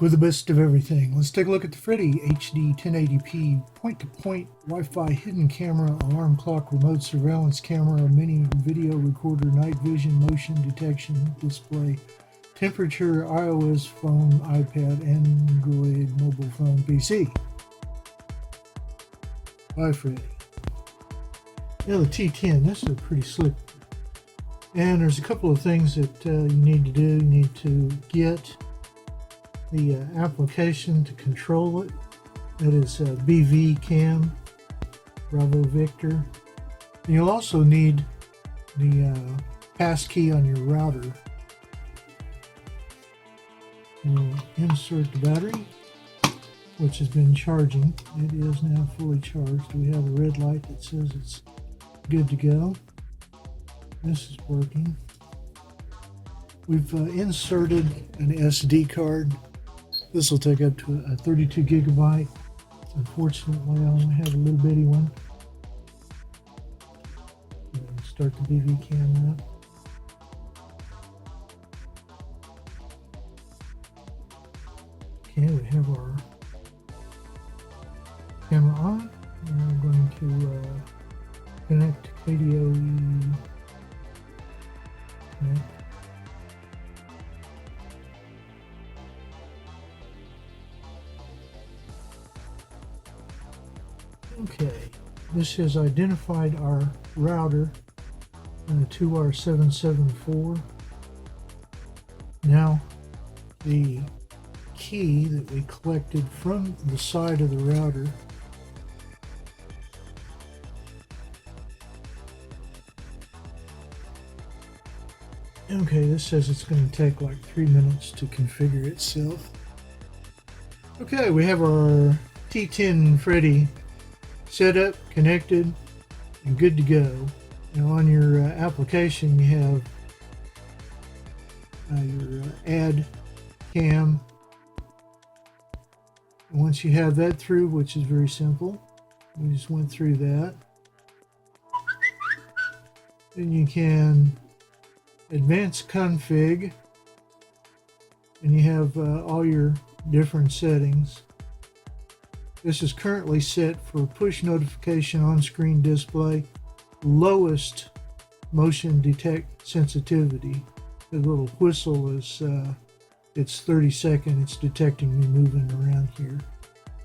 back with the best of everything. Let's take a look at the FREDI HD 1080p point-to-point Wi-Fi hidden camera, alarm clock, remote surveillance camera, mini video recorder, night vision, motion detection, display, temperature, iOS phone, iPad, Android, mobile phone, PC. By FREDI. Yeah, the T10, this is pretty slick. And there's a couple of things that you need to do. You need to get the application to control it. That is BVCAM, Bravo Victor. And you'll also need the passkey on your router. We'll insert the battery, which has been charging. It is now fully charged. We have a red light that says it's good to go. This is working. We've inserted an SD card. This will take up to a 32 gigabyte. Unfortunately, I only have a little bitty one. Start the BVCAM up. Okay, we have our camera on. We're going to connect to KDOE. Connect. Okay, this has identified our router to our 774. Now, the key that we collected from the side of the router okay, this says it's going to take like 3 minutes to configure itself. Okay, we have our T10 FREDI set up, connected, and good to go. Now on your application you have your add cam. And once you have that through, which is very simple, we just went through that, then you can advanced config, and you have all your different settings. This is currently set for push notification on-screen display, lowest motion detect sensitivity. The little whistle is it's 30 seconds. It's detecting me moving around here.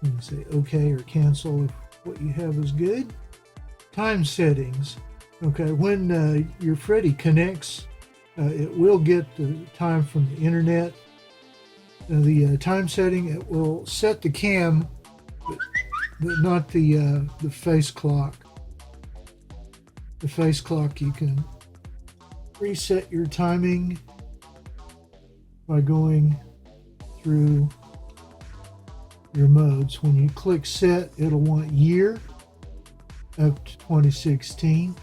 You can say OK or cancel if what you have is good. Time settings. Okay, when your FREDI connects, it will get the time from the internet. The time setting, it will set the cam, but not the face clock. The face clock, you can reset your timing by going through your modes. When you click set, it'll want year up to 2016.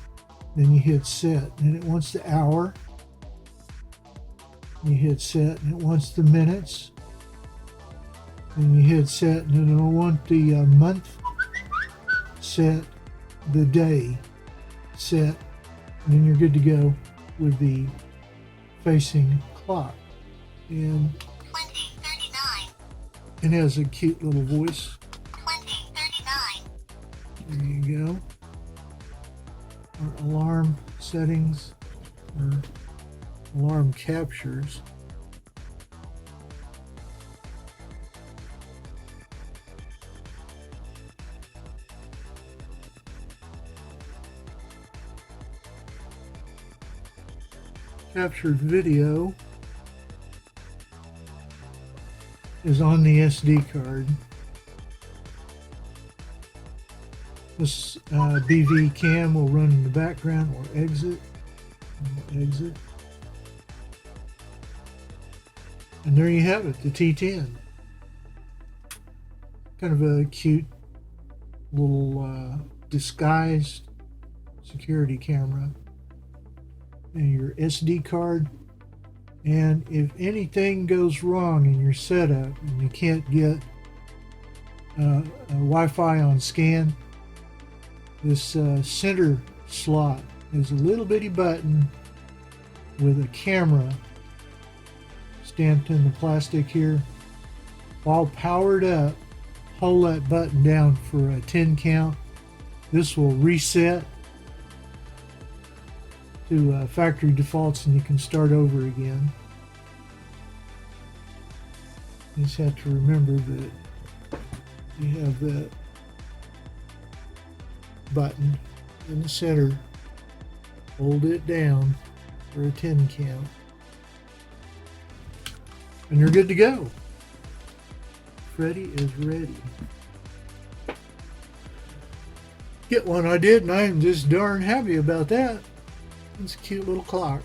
Then you hit set, and it wants the hour. You hit set, and it wants the minutes. Then you hit set, and it'll want the month set, the day set, and then you're good to go with the facing clock. And 2039. it has a cute little voice. 2039. There you go. Our alarm settings, or alarm captures. Captured video is on the SD card. This BVCAM will run in the background or exit. We'll exit. And there you have it, the T10. Kind of a cute little disguised security camera. And your SD card. And if anything goes wrong in your setup and you can't get a Wi-Fi on scan, this center slot is a little bitty button with a camera stamped in the plastic here. While powered up, hold that button down for a 10 count. This will reset to factory defaults and you can start over again. You just have to remember that you have that button in the center. Hold it down for a 10 count. And you're good to go. FREDI is ready. Get one I did and I am just darn happy about that. It's a cute little clock.